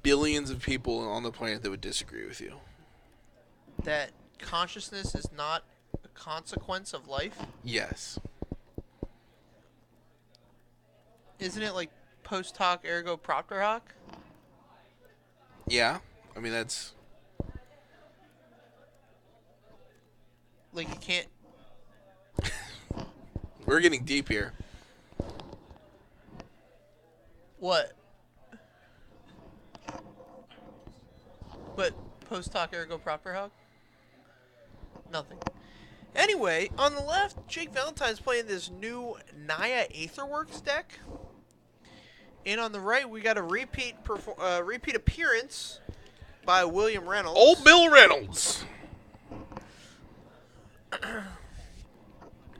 billions of people on the planet that would disagree with you. That consciousness is not a consequence of life? Yes. Isn't it like post hoc ergo propter hoc? Yeah. I mean, that's... Like you can't. We're getting deep here. What? But post hoc ergo propter hoc? Nothing. Anyway, on the left, Jake Valentine's playing this new Naya Aetherworks deck. And on the right, we got a repeat appearance by William Reynolds. Old Bill Reynolds.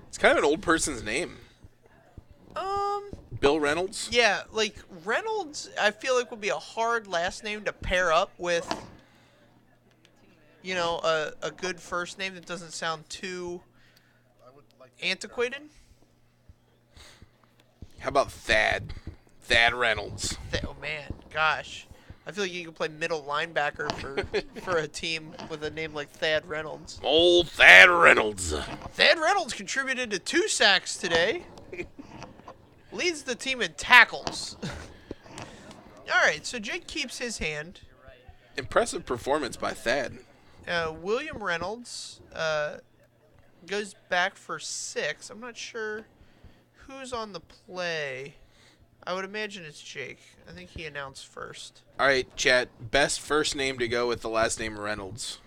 It's kind of an old person's name. Bill Reynolds? Yeah, like Reynolds, I feel like would be a hard last name to pair up with, you know, a good first name that doesn't sound too antiquated. How about Thad? Thad Reynolds. Oh man, gosh, I feel like you could play middle linebacker for a team with a name like Thad Reynolds. Old Thad Reynolds. Thad Reynolds contributed to 2 sacks today. Leads the team in tackles. All right, so Jake keeps his hand. Impressive performance by Thad. William Reynolds goes back for 6. I'm not sure who's on the play. I would imagine it's Jake. I think he announced first. All right, chat. Best first name to go with the last name Reynolds.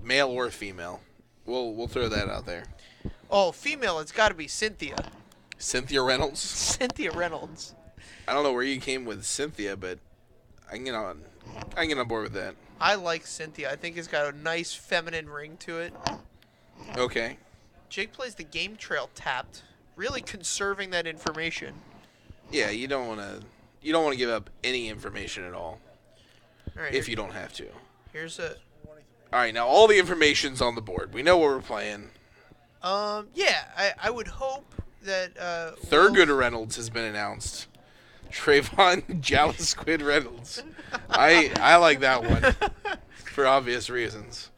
Male or female. We'll throw that out there. Oh, female, it's got to be Cynthia. Cynthia Reynolds? Cynthia Reynolds. I don't know where you came with Cynthia, but I can get on board with that. I like Cynthia. I think it's got a nice feminine ring to it. Okay. Jake plays the game trail tapped, really conserving that information. Yeah, you don't want to give up any information at all. All right, If you don't have to. here's a. All right, now all the information's on the board. We know what we're playing. Yeah, I would hope that Thurgood Reynolds has been announced. Trayvon Squid Reynolds. I like that one for obvious reasons.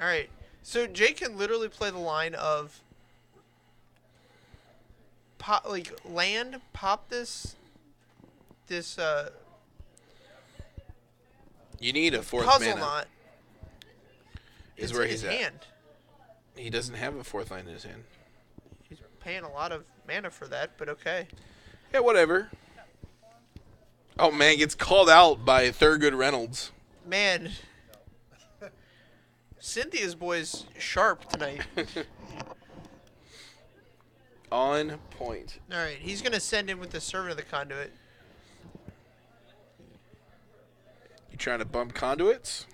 All right, so Jake can literally play the line of pop, like land, pop this You need a fourth puzzle mana. knot. Is It's where in he's his at. hand. He doesn't have a fourth line in his hand. He's paying a lot of mana for that, but okay. Yeah, whatever. Oh man, gets called out by Thurgood Reynolds. Man, Cynthia's boy's sharp tonight. On point. All right, he's gonna send in with the servant of the conduit. You trying to bump conduits?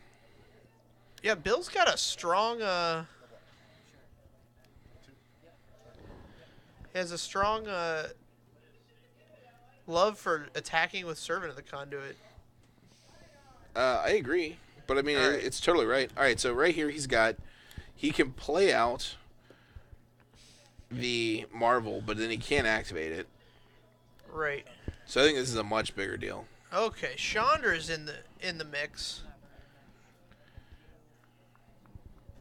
Yeah, Bill's got a strong he has a strong love for attacking with servant of the conduit. I agree, but I mean All right. it's totally right. All right, so right here he can play out the Marvel, but then he can't activate it. Right. So I think this is a much bigger deal. Okay, Chandra's in the mix.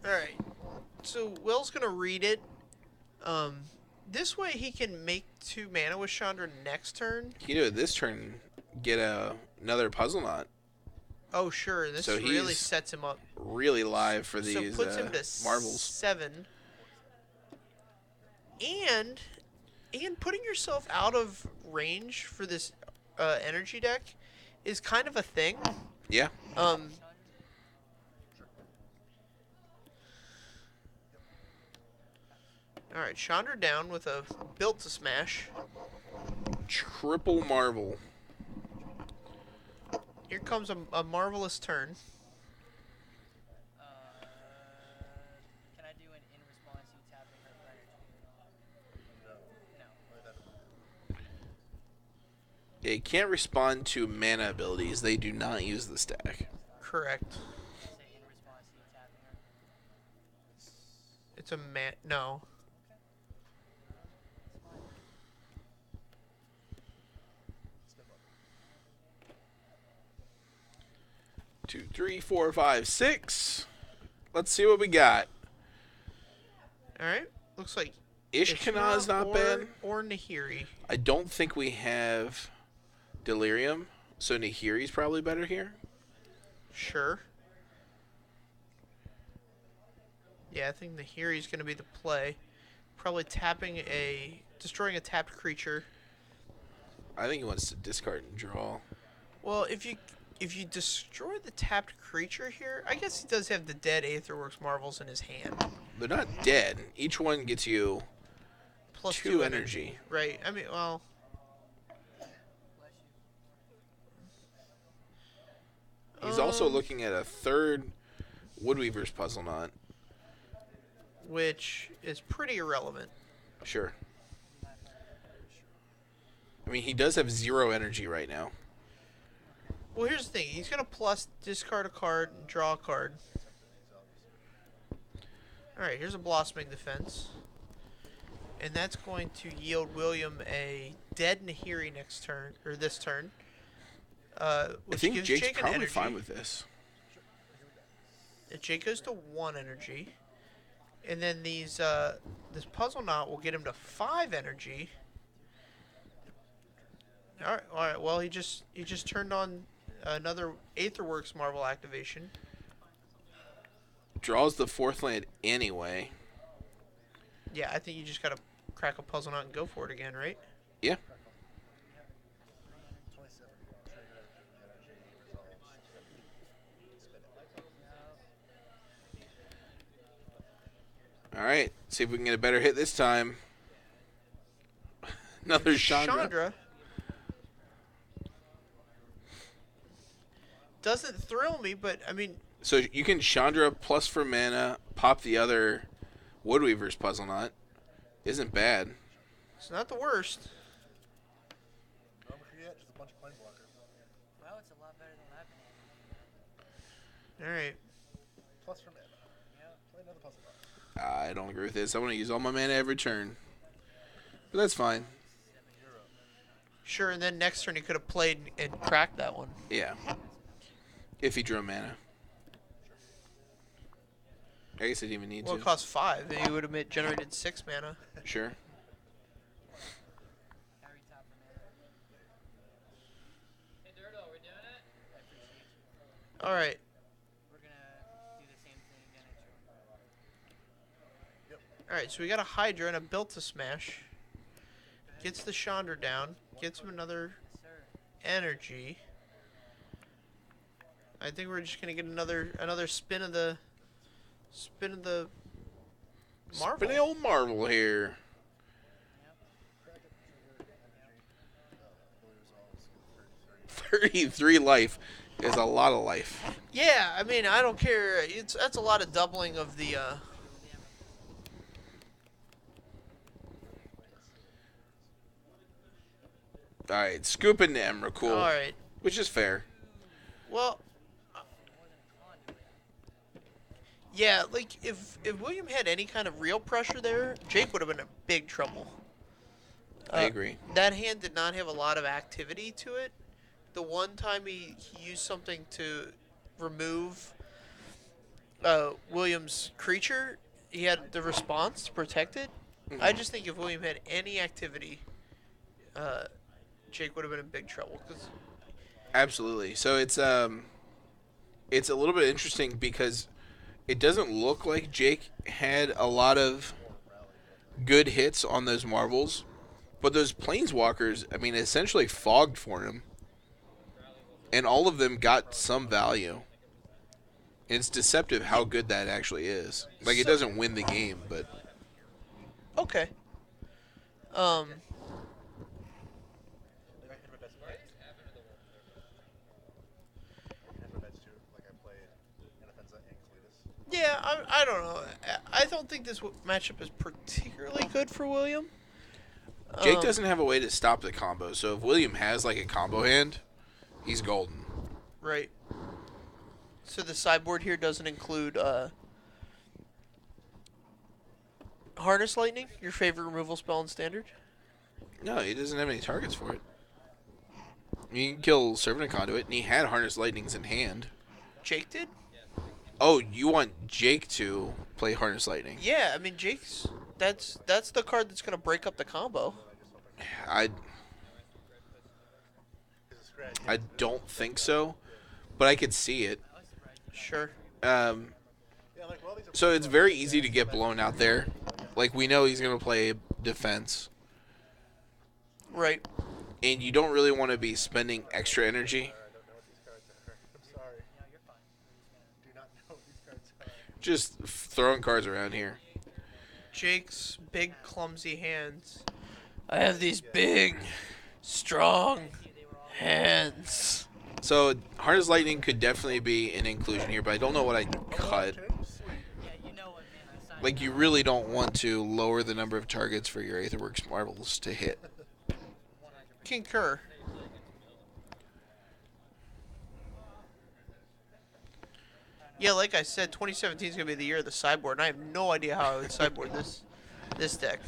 All right. So Will's gonna read it. This way he can make 2 mana with Chandra next turn. He can do it this turn. Get another puzzle knot. Oh sure, this So really he's sets him up. Really live for these So puts him to Marvels. 7. And putting yourself out of range for this energy deck is kind of a thing. Yeah. All right, Chandra down with a built to smash. Triple Marvel. Here comes a marvelous turn. Can I do an in response to tapping her for energy? No. It can't respond to mana abilities. They do not use the stack. Correct. Say in response to tapping her. It's a no. 2, 3, 4, 5, 6. Let's see what we got. All right. Looks like Ishkana's not bad. Or Nahiri. I don't think we have Delirium, so Nahiri's probably better here. Sure. Yeah, I think Nahiri's going to be the play. Probably destroying a tapped creature. I think he wants to discard and draw. Well, if you destroy the tapped creature here, I guess he does have the dead Aetherworks Marvels in his hand. They're not dead. Each one gets you Plus 2 energy. Right. I mean, well. He's also looking at a third Woodweaver's Puzzle Knot. Which is pretty irrelevant. Sure. I mean, he does have 0 energy right now. Well, here's the thing. He's going to plus discard a card and draw a card. Alright, here's a Blossoming Defense. And that's going to yield William a dead Nahiri next turn, or this turn. I Which think gives Jake's Jake an probably energy. fine with this. Jake goes to 1 energy. And then this Puzzle Knot will get him to 5 energy. All right. Well, he just turned on another Aetherworks Marvel activation. Draws the 4th land anyway. Yeah, I think you just gotta crack a Puzzle Knot and go for it again, right? Yeah. All right, see if we can get a better hit this time. Another Chandra. Doesn't thrill me, but I mean. So you can Chandra plus for mana, pop the other Woodweaver's Puzzle Knot. Isn't bad. It's not the worst. Well, it's a lot better than I've been able. All right. Plus for mana. Yeah. Play another puzzle box. I don't agree with this. I want to use all my mana every turn. But that's fine. Sure, and then next turn he could have played and cracked that one. Yeah. If he drew mana. I guess I didn't even need Well, to. it cost 5, and he would have generated 6 mana. Sure. Carry top for mana. Hey, Dirto, we're doing it? I appreciate you. All right. We're gonna do the same thing again at your. All right, so we got a Hydra and a Built-to-Smash. Gets the Chandra down. Gets him another Yes, sir. energy. I think we're just gonna get another spin of the Marvel. Spinny old Marvel here. 33 life is a lot of life. Yeah, I mean, I don't care. That's a lot of doubling of the. All right, scoop into Emrakul, All right. which is fair. Well. Yeah, like if William had any kind of real pressure there, Jake would have been in big trouble. I agree. That hand did not have a lot of activity to it. The one time he used something to remove William's creature, he had the response to protect it. Mm-hmm. I just think if William had any activity, Jake would have been in big trouble. Absolutely. So it's a little bit interesting because it doesn't look like Jake had a lot of good hits on those marbles, but those planeswalkers, I mean, essentially fogged for him, and all of them got some value. And it's deceptive how good that actually is. Like, it doesn't win the game, but Okay. Yeah, I don't know. I don't think this matchup is particularly good for William. Jake doesn't have a way to stop the combo. So if William has, like, a combo hand, he's golden. Right. So the sideboard here doesn't include Harness Lightning, your favorite removal spell in Standard? No, he doesn't have any targets for it. You can kill Servant of Conduit, and he had Harness Lightnings in hand. Jake did? Oh, you want Jake to play Harness Lightning? Yeah, I mean Jake's that's the card that's gonna break up the combo. I It's a scratch. I don't think so, but I could see it. Sure. Um, Yeah, like, well, these are so it's very easy to get blown out there. Like we know he's gonna play defense, Right. and you don't really want to be spending extra energy. I don't know what these cards are. I'm sorry. No, you're fine. Do not know what these cards are. Just throwing cards around here. Jake's big clumsy hands. I have these big, strong hands. So Harness Lightning could definitely be an inclusion here, but I don't know what I'd cut. Okay, sweet. Yeah, you know what, man. I signed Like you really don't want to lower the number of targets for your Aetherworks marbles to hit. Concur. Yeah, like I said, 2017 is gonna be the year of the sideboard, and I have no idea how I would sideboard this deck.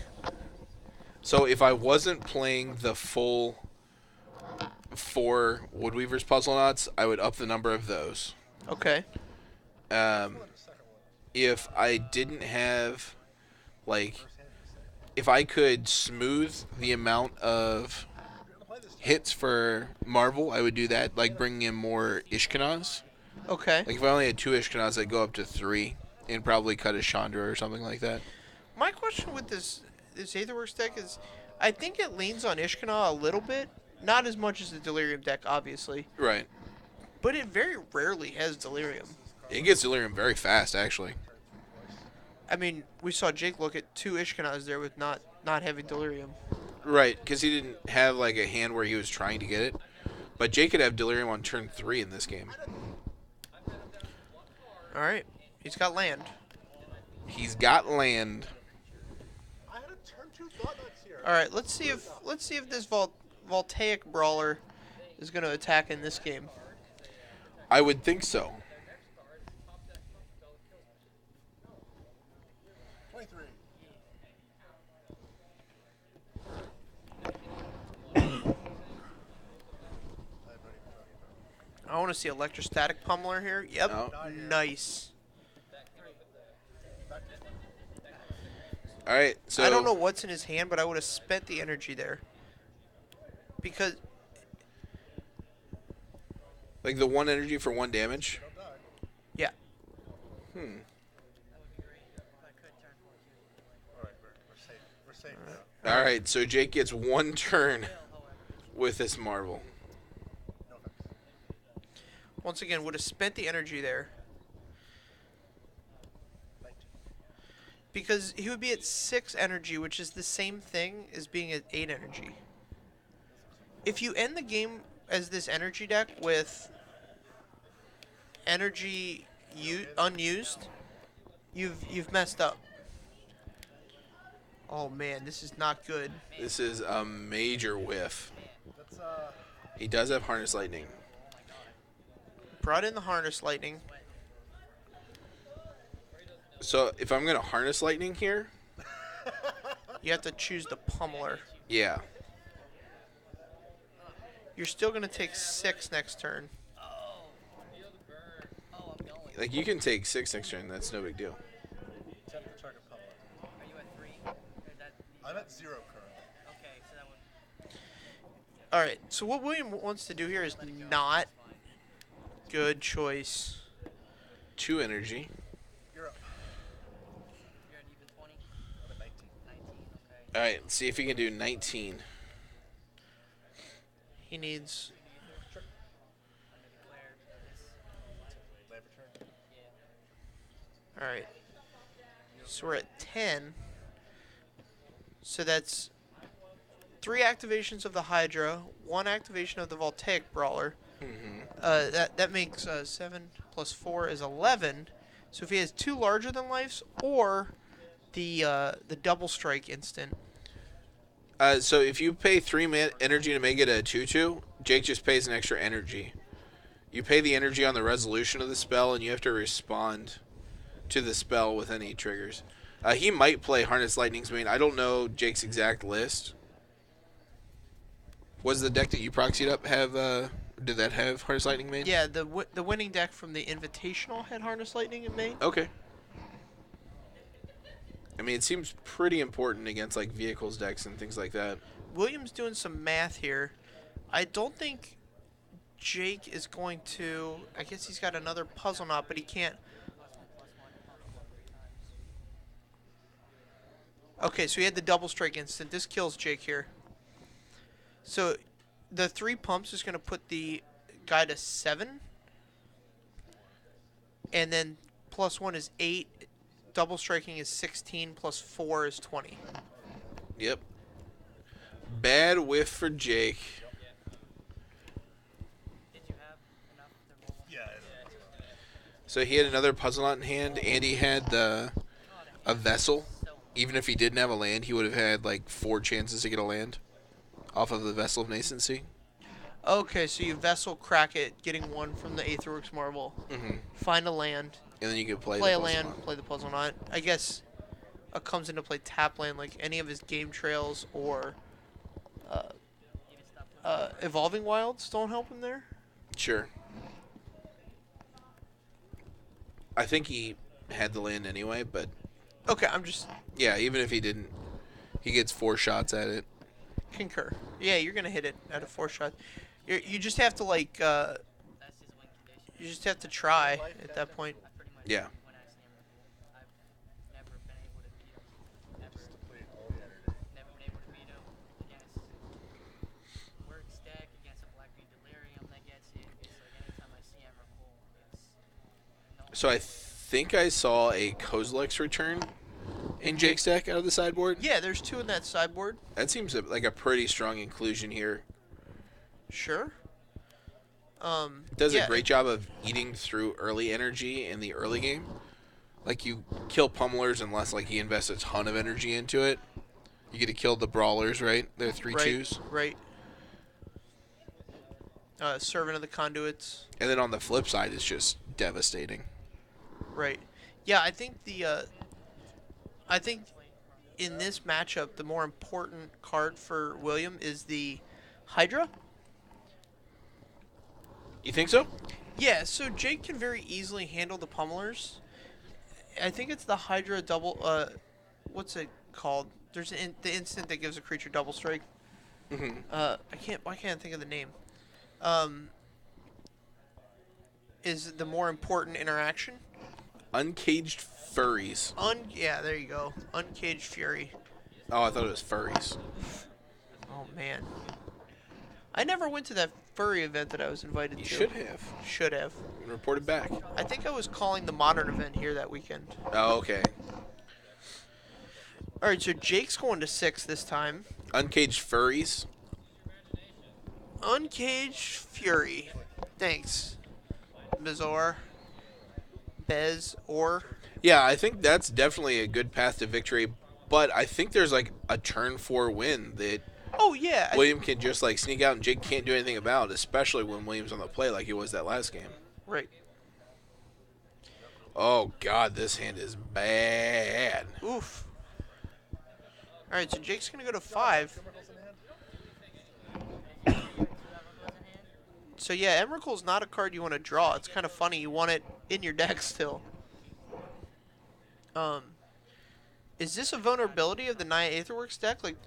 So if I wasn't playing the full 4 Woodweaver's Puzzle Knots, I would up the number of those. Okay. If I didn't have, like, if I could smooth the amount of hits for Marvel, I would do that, like bringing in more Ishkanaz. Okay. Like if I only had 2 Ishkanaz, I'd go up to 3 and probably cut a Chandra or something like that. My question with this Aetherworks deck is, I think it leans on Ishkanah a little bit, not as much as the Delirium deck, obviously, Right. but it very rarely has Delirium. It gets Delirium very fast, actually. I mean, we saw Jake look at 2 Ishkanahs there with not having Delirium. Right, because he didn't have like a hand where he was trying to get it. But Jake could have Delirium on turn 3 in this game. All right, he's got land. He's got land. I had a turn 2 thought nuts here. All right, let's see if this Voltaic Brawler is going to attack in this game. I would think so. 23. I want to see Electrostatic Pummeler here. Yep, No. nice. All right, so I don't know what's in his hand, but I would have spent the energy there. Because, like the 1 energy for 1 damage. yeah. Hmm. That would be great if I could turn 4 All right, we're safe. We're safe now. All right, so Jake gets 1 turn However, with this Marvel. No effects. Once again, would have spent the energy there. 19. Because he would be at 6 energy, which is the same thing as being at 8 energy. If you end the game as this energy deck with energy unused, you've messed up. Oh man, this is not good. This is a major whiff. That's He does have Harness Lightning. Brought in the Harness Lightning. So if I'm going to Harness Lightning here, You have to choose the Pummeler. yeah. You're still going to take 6 next turn. oh, I'm going. Like you can take 6 next turn, that's no big deal. tap the target power. Are you at 3? Or is that I'm at 0 currently. okay? So that would. Alright, so what William wants to do here is not good choice. 2 energy. You're up. You're at even 20. I'm at 19. 19. Okay. All right, let's see if he can do 19. He needs... Undeclared. This. Land return. Yeah. Alright. So we're at 10. So that's 3 activations of the Hydra, 1 activation of the Voltaic Brawler. That makes 7 plus 4 is 11. So if he has 2 larger than lives, or the double strike instant. So if you pay 3 energy to make it a 2/2, Jake just pays an extra energy. You pay the energy on the resolution of the spell, and you have to respond to the spell with any triggers. He might play Harness Lightning's main. I don't know Jake's exact list. Was the deck that you proxied up have Did that have Harness Lightning main? Yeah, the winning deck from the Invitational had Harness Lightning in main. Okay. I mean, it seems pretty important against like vehicles decks and things like that. William's doing some math here. I don't think Jake is going to. I guess he's got another puzzle knot, but he can't. Okay, so he had the double strike instant. This kills Jake here. So the 3 pumps is going to put the guy to 7. And then +1 is 8. Double striking is 16. +4 is 20. Yep. Bad whiff for Jake. Did you have enough to roll? Yeah. So he had another puzzle knot in hand, and he had a vessel. Even if he didn't have a land, he would have had like 4 chances to get a land off of the Vessel of Nascency. Okay, so you vessel, crack it, getting 1 from the Aetherworks marble. Mm-hmm. Find a land. And then you can play Play the a puzzle land, knot. play the puzzle knot. I guess comes into play tap land, like any of his game trails or Evolving Wilds don't help him there. Sure. I think he had the land anyway, but Okay, I'm just yeah, even if he didn't, he gets 4 shots at it. concur. Yeah, you're gonna hit it at a 4 shot. You just have to like That's his win condition. you just have to try at that point. I pretty much Yeah. when I see him, I've never been able to beat him. Never been able to beat him against Works deck, against a Black Green Delirium that gets it. It's like anytime I see Emrakul, it's no. So I think I saw a Kozilek's return in Jake's deck out of the sideboard. Yeah, there's 2 in that sideboard. That seems like a pretty strong inclusion here. Sure. Does yeah, a great job of eating through early energy in the early game. Like you kill pummelers unless like he invests a ton of energy into it. You get to kill the brawlers, right? They're 3/2s. Right. Servant of the Conduits. And then on the flip side, it's just devastating. Right. Yeah, I think I think in this matchup the more important card for William is the Hydra. You think so? Yeah, so Jake can very easily handle the pummelers. I think it's the Hydra double what's it called? There's the instant that gives a creature double strike. Mm-hmm. Why can't I think of the name? Is the more important interaction. Uncaged furries. Yeah, there you go. Uncaged Fury. Oh, I thought it was furries. Oh man. I never went to that furry event that I was invited You to. should have. Should have. Reported back. I think I was calling the modern event here that weekend. Oh, okay. Alright, so Jake's going to 6 this time. Uncaged furries. Uncaged Fury. Thanks. Bezor. Bez or Yeah, I think that's definitely a good path to victory. But I think there's like a turn 4 win that oh yeah. William can just like sneak out and Jake can't do anything about, especially when William's on the play like he was that last game. Right. Oh god, this hand is bad. Oof. Alright, so Jake's gonna go to 5. So yeah, Emrakul's not a card you want to draw. It's kind of funny. You want it in your deck still. Is this a vulnerability of the Naya Aetherworks deck? Like,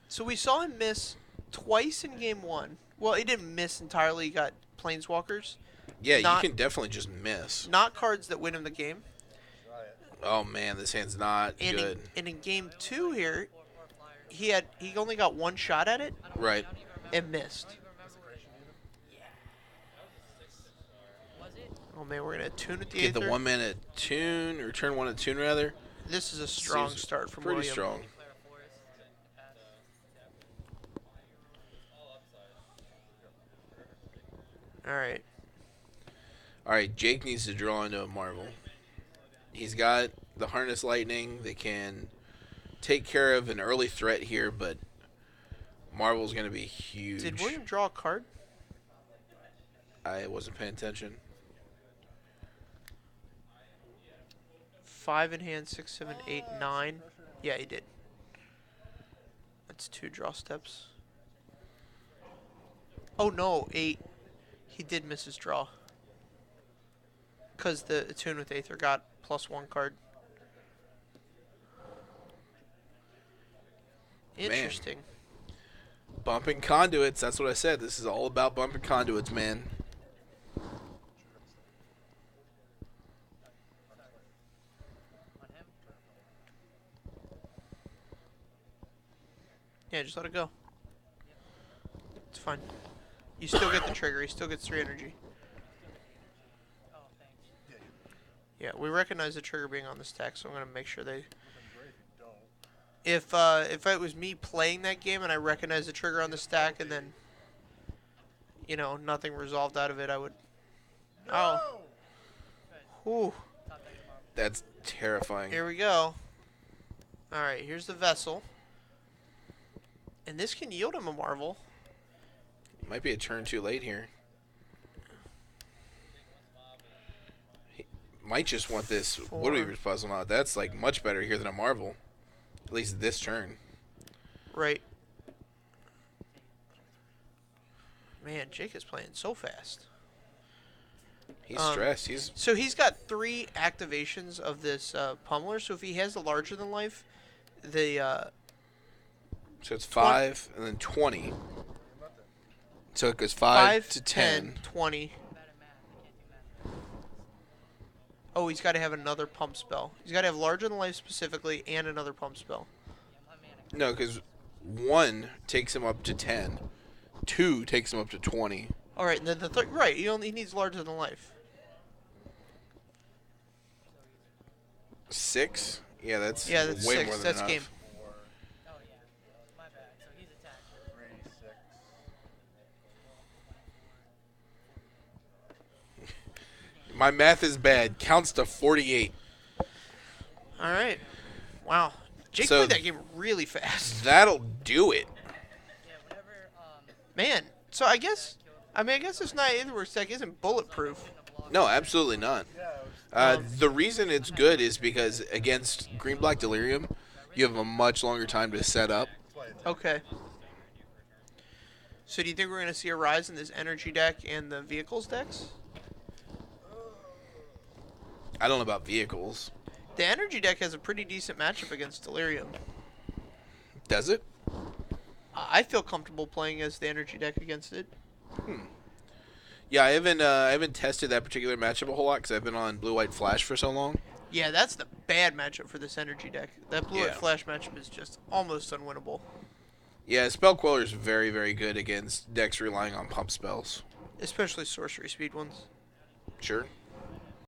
so we saw him miss twice in game 1. Well, he didn't miss entirely. He got Planeswalkers. Yeah, Not- you can definitely just miss. Not cards that win him the game. Oh man, this hand's not And good. in game 2 here, he only got 1 shot at it Right. and missed. Was it? Oh man, we're gonna tune with the Get the Aether. 1 minute tune, or turn 1 a tune rather. This is a strong Seems start from pretty William. strong. Declare a forest. All right. All right, Jake needs to draw into a Marvel. He's got the Harness Lightning that can take care of an early threat here, but Marvel's going to be huge. Did William draw a card? I wasn't paying attention. 5 in hand, 6, 7, 8, 9. Yeah, he did. That's 2 draw steps. Oh no, 8. He did miss his draw. Because the Attune with Aether got +1 card. Interesting. Bumping conduits. That's what I said. This is all about bumping conduits, man. On him. Yeah, just let it go. It's fine. You still get the trigger. He still gets 3 energy. Oh, thanks. Yeah, we recognize the trigger being on the stack, so I'm gonna make sure they. Would've been great if you don't. If it was me playing that game and I recognized the trigger on the stack and then, nothing resolved out of it, I would. Oh. Whew. Top deck tomorrow. That's terrifying. Here we go. All right, here's the vessel, and this can yield him a marvel. Might be a turn too late here. He might just want this Woodweaver's puzzle now. That's like much better here than a marvel. At least this turn. Right. Man, Jake is playing so fast. He's stressed. So he's got 3 activations of this pummeler. So if he has the larger than life, the So it's 5 and then 20. So it goes 5 to 10. 20. I'm bad at math. I can't do math. Oh, he's got to have another pump spell. He's got to have larger than life specifically and another pump spell. Yeah, my mana. No, because 1 takes him up to 10. 2 takes him up to 20. All right, and then the third. Right, he needs larger than life. 6? Yeah, that's Yeah, that's way 6. more than That's enough. game. 4, Oh yeah. My bad. So he's attacked. 3, 6. My math is bad. Counts to 48. All right. Wow. Jake So- played that game really fast. That'll do it. Yeah. Whenever Man, so I guess this Naya Aetherworks deck isn't bulletproof. No, absolutely not. Yeah, it was The reason it's good is because against Green-Black Delirium, you have a much longer time to set up. played. Okay. So do you think we're going to see a rise in this energy deck and the vehicles decks? I don't know about vehicles. The energy deck has a pretty decent matchup against Delirium. Does it? I feel comfortable playing as the energy deck against it. Yeah, I haven't tested that particular matchup a whole lot because I've been on Blue-White Flash for so long. Yeah, that's the bad matchup for this energy deck. That blue Yeah. and flash matchup is just almost unwinnable, Yeah, Spell Queller is very, very good against decks relying on pump spells. especially sorcery speed ones. Sure.